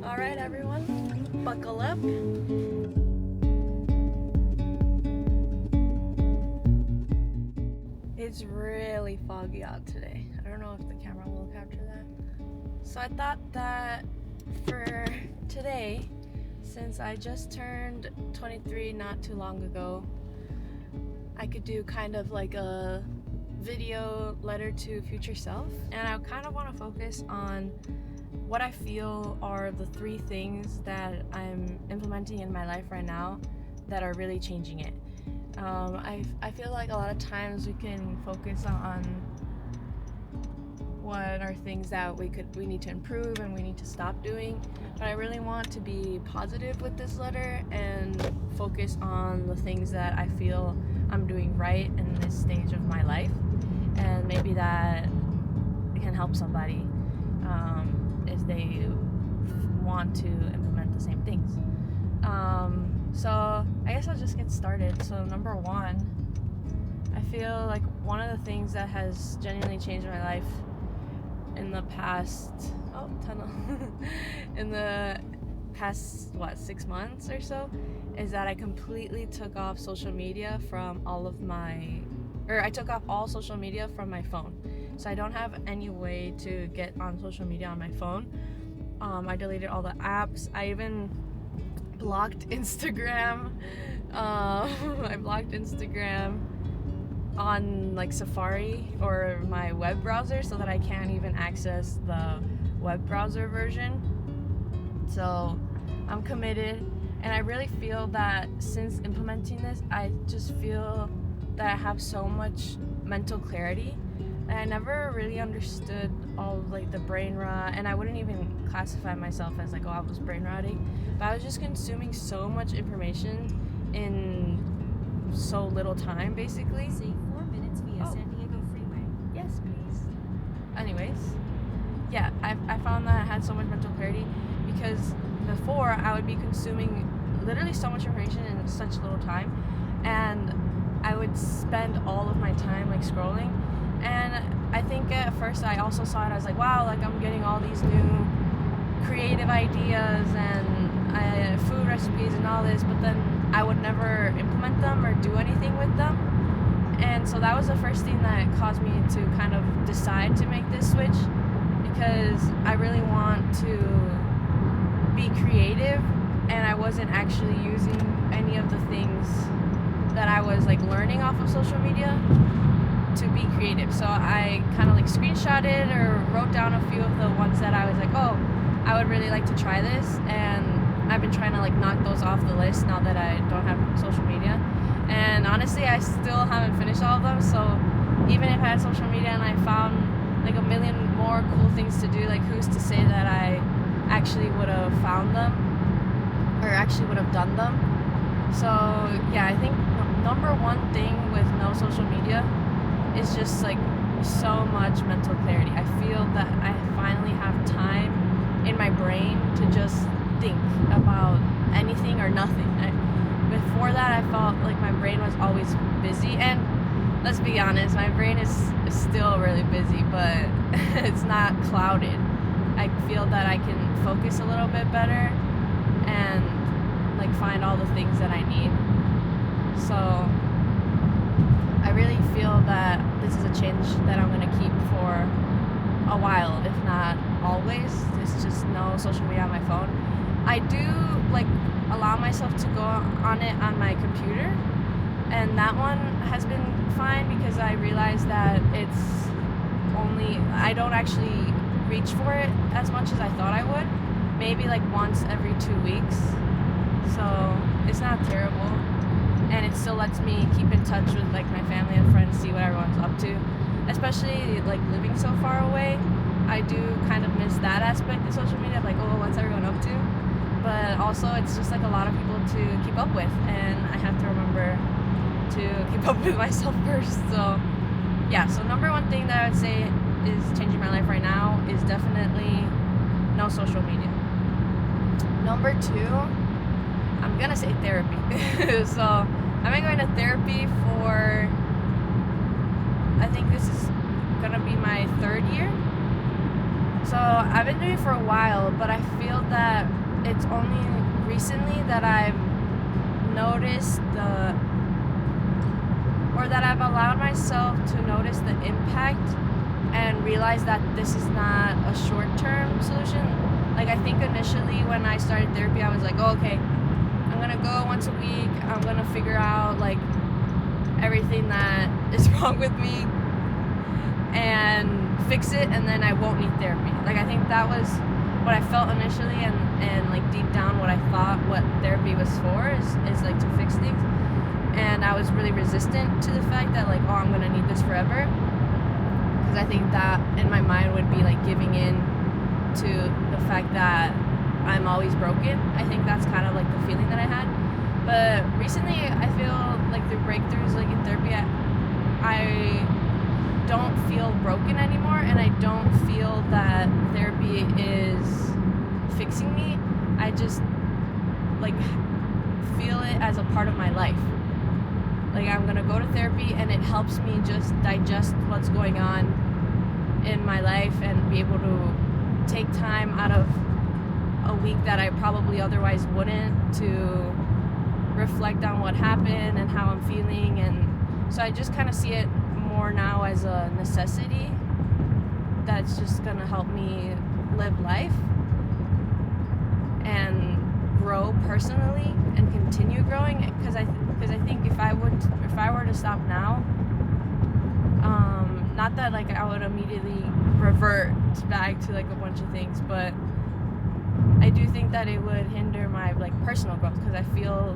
Alright everyone, buckle up. It's really foggy out today. I don't know if the camera will capture that. So I thought that for today, since I just turned 23 not too long ago, I could do kind of like a video letter to future self, and I kind of want to focus on what I feel are the 3 things that I'm implementing in my life right now that are really changing it. I feel like a lot of times we can focus on what are things that we need to improve and we need to stop doing, but I really want to be positive with this letter and focus on the things that I feel I'm doing right in this stage of my life, and maybe that can help somebody if they want to implement the same things. So I guess I'll just get started. So number 1, I feel like one of the things that has genuinely changed my life in the past in the past 6 months or so is that I completely took off social media from I took off all social media from my phone. So I don't have any way to get on social media on my phone. I deleted all the apps. I even blocked Instagram. I blocked Instagram on like Safari or my web browser so that I can't even access the web browser version. So I'm committed, and I really feel that since implementing this, I just feel that I have so much mental clarity. And I never really understood all like the brain rot, and I wouldn't even classify myself as like, oh, I was brain rotting, but I was just consuming so much information in so little time, basically. Save 4 minutes via San Diego Freeway. Yes, please. Anyways, yeah, I found that I had so much mental clarity because before I would be consuming literally so much information in such little time, and I would spend all of my time like scrolling. And I think at first I also saw it as like, wow, like I'm getting all these new creative ideas and food recipes and all this, but then I would never implement them or do anything with them. And so that was the first thing that caused me to kind of decide to make this switch, because I really want to be creative, and I wasn't actually using any of the things that I was like learning off of social media to be creative. So I kind of like screenshotted or wrote down a few of the ones that I was like, oh, I would really like to try this, and I've been trying to like knock those off the list now that I don't have social media. And honestly, I still haven't finished all of them, so even if I had social media and I found like a million more cool things to do, like who's to say that I actually would have found them or actually would have done them. So yeah, I think number 1 thing with no social media is just like so much mental clarity. I feel that I finally have time in my brain to just think about anything or nothing. Before that, I felt like my brain was always busy, and let's be honest, my brain is still really busy, but it's not clouded. I feel that I can focus a little bit better and like find all the things that I need. So I really feel that this is a change that I'm gonna keep for a while, if not always. It's just no social media on my phone. I do like allow myself to go on it on my computer, and that one has been fine because I realized that I don't actually reach for it as much as I thought I would. Maybe like once every 2 weeks. So it's not terrible, and it still lets me keep in touch with like my family and friends, see what everyone's up to. Especially like living so far away, I do kind of miss that aspect of social media, like, oh, what's everyone up to? But also it's just like a lot of people to keep up with, and I have to remember to keep up with myself first. So yeah, so number 1 thing that I would say is changing my life right now is definitely no social media. Number 2, I'm gonna say therapy. So I've been going to therapy for, I think this is gonna be my 3rd year. So I've been doing it for a while, but I feel that it's only recently that I've noticed that I've allowed myself to notice the impact and realize that this is not a short-term solution. Like, I think initially when I started therapy, I was like, oh, okay, I'm gonna go once a week, I'm gonna figure out like everything that is wrong with me and fix it, and then I won't need therapy. Like, I think that was what I felt initially, and like deep down what I thought what therapy was for is like to fix things. And I was really resistant to the fact that like, oh, I'm gonna need this forever, because I think that in my mind would be like giving in to the fact that I'm always broken. I think that's kind of like the feeling that I had. But recently I feel like through breakthroughs like in therapy, I don't feel broken anymore, and I don't feel that therapy is fixing me. I just like feel it as a part of my life. Like, I'm gonna go to therapy and it helps me just digest what's going on in my life and be able to take time out of a week that I probably otherwise wouldn't to reflect on what happened and how I'm feeling. And so I just kind of see it more now as a necessity that's just gonna help me live life and grow personally and continue growing, because I think if I were to stop now, not that like I would immediately revert back to like a bunch of things, but I do think that it would hinder my like personal growth, because I feel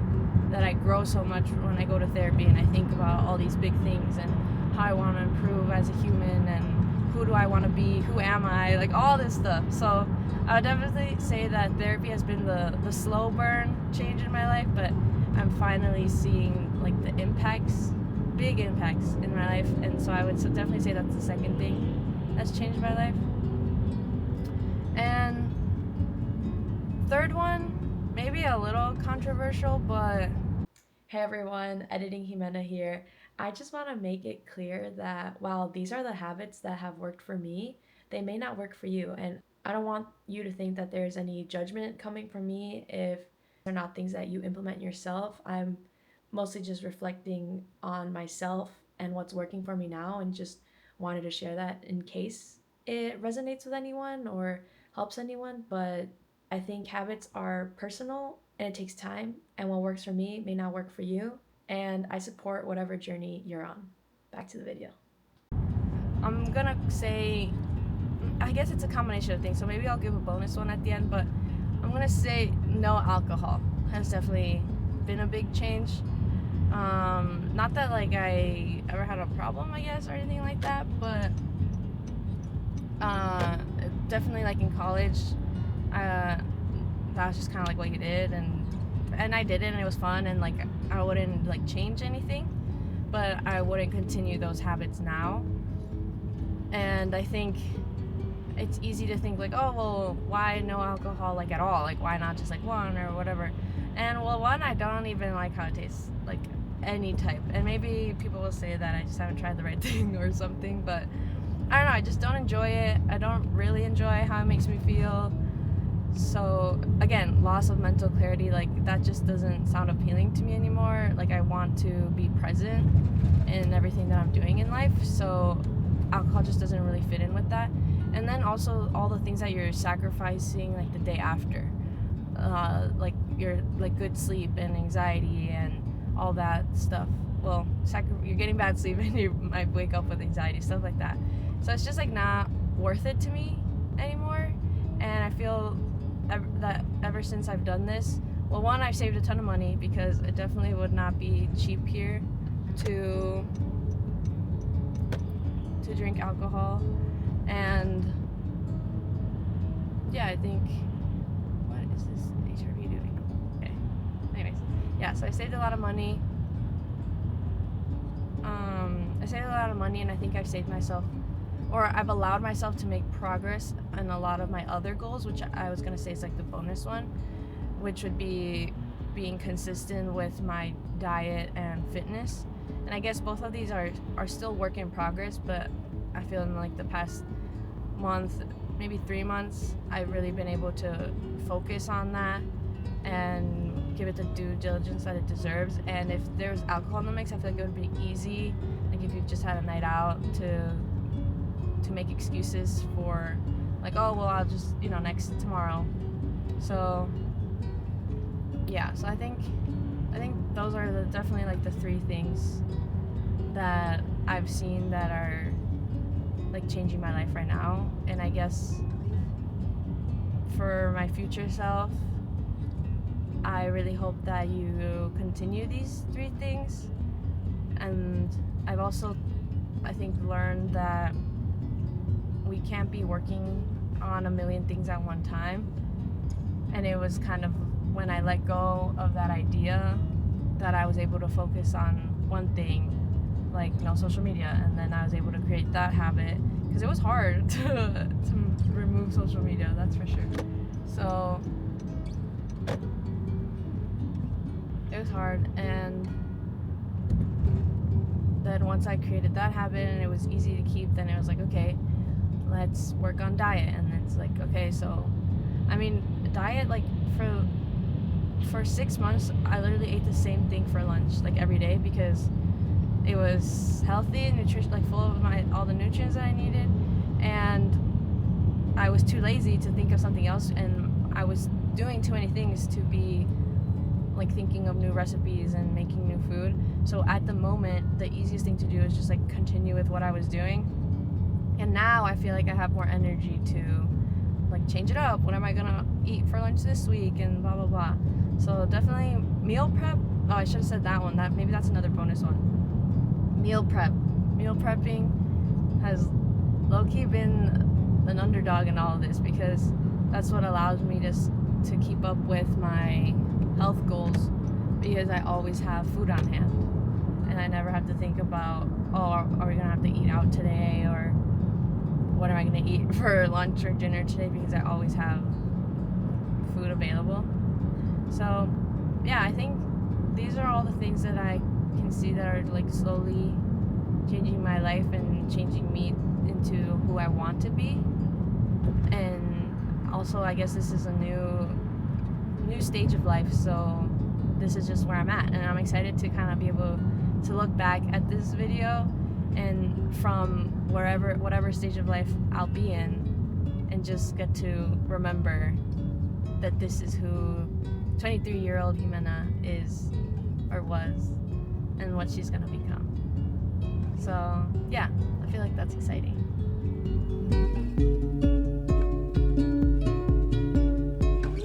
that I grow so much when I go to therapy and I think about all these big things and how I want to improve as a human and who do I want to be, who am I, like all this stuff. So I would definitely say that therapy has been the slow burn change in my life, but I'm finally seeing like the impacts, big impacts in my life. And so I would definitely say that's the second thing that's changed my life. And third one, maybe a little controversial, but hey everyone, Editing Ximena here. I just want to make it clear that while these are the habits that have worked for me, they may not work for you. And I don't want you to think that there's any judgment coming from me if they're not things that you implement yourself. I'm mostly just reflecting on myself and what's working for me now, and just wanted to share that in case it resonates with anyone or helps anyone. But I think habits are personal and it takes time, and what works for me may not work for you. And I support whatever journey you're on. Back to the video. I'm gonna say, I guess it's a combination of things, so maybe I'll give a bonus one at the end, but I'm gonna say no alcohol has definitely been a big change. Not that like I ever had a problem, I guess, or anything like that, but definitely like in college, that was just kind of like what you did, and I did it, and it was fun, and like I wouldn't like change anything, but I wouldn't continue those habits now. And I think it's easy to think like, oh well, why no alcohol like at all, like why not just like one or whatever. And well, one, I don't even like how it tastes, like any type, and maybe people will say that I just haven't tried the right thing or something, but I don't know, I just don't enjoy it. I don't really enjoy how it makes me feel. So again, loss of mental clarity, like that just doesn't sound appealing to me anymore. Like I want to be present in everything that I'm doing in life, so alcohol just doesn't really fit in with that. And then also all the things that you're sacrificing like the day after, like your like good sleep and anxiety and all that stuff. Well, you're getting bad sleep and you might wake up with anxiety, stuff like that. So it's just like not worth it to me anymore. And I feel that ever since I've done this, well, one, I've saved a ton of money, because it definitely would not be cheap here to drink alcohol. And yeah, I think, what is this HRV doing? Okay, anyways, yeah, so I saved a lot of money. And I think I've saved myself, or I've allowed myself to make progress in a lot of my other goals, which I was gonna say is like the bonus one, which would be being consistent with my diet and fitness. And I guess both of these are still work in progress, but I feel in like the past month maybe 3 months, I've really been able to focus on that and give it the due diligence that it deserves. And if there's alcohol in the mix, I feel like it would be easy, like if you've just had a night out, to make excuses for, like, oh well, I'll just, next tomorrow. So yeah, so I think those are definitely like the 3 things that I've seen that are like changing my life right now. And I guess for my future self, I really hope that you continue these 3 things. And I've also, I think, learned that we can't be working on a million things at one time. And it was kind of when I let go of that idea that I was able to focus on one thing, like, social media. And then I was able to create that habit, because it was hard to remove social media, that's for sure. So it was hard. And then once I created that habit and it was easy to keep, then it was like, okay, let's work on diet. And it's like, okay, so diet, like for 6 months I literally ate the same thing for lunch, like every day, because it was healthy and nutrition, like full of all the nutrients that I needed. And I was too lazy to think of something else, and I was doing too many things to be like thinking of new recipes and making new food. So at the moment, the easiest thing to do is just like continue with what I was doing. And now I feel like I have more energy to like change it up. What am I gonna eat for lunch this week, and blah blah blah. So definitely meal prep. Oh, I should have said that one. Maybe that's another bonus one. Meal prepping has low-key been an underdog in all of this, because that's what allows me to keep up with my health goals, because I always have food on hand and I never have to think about, oh, are we gonna have to eat out today, or what am I gonna eat for lunch or dinner today, because I always have food available. So yeah, I think these are all the things that I can see that are like slowly changing my life and changing me into who I want to be. And also, I guess this is a new stage of life, so this is just where I'm at, and I'm excited to kind of be able to look back at this video, and from whatever stage of life I'll be in, and just get to remember that this is who 23-year-old Ximena is, or was, and what she's gonna become. So yeah, I feel like that's exciting.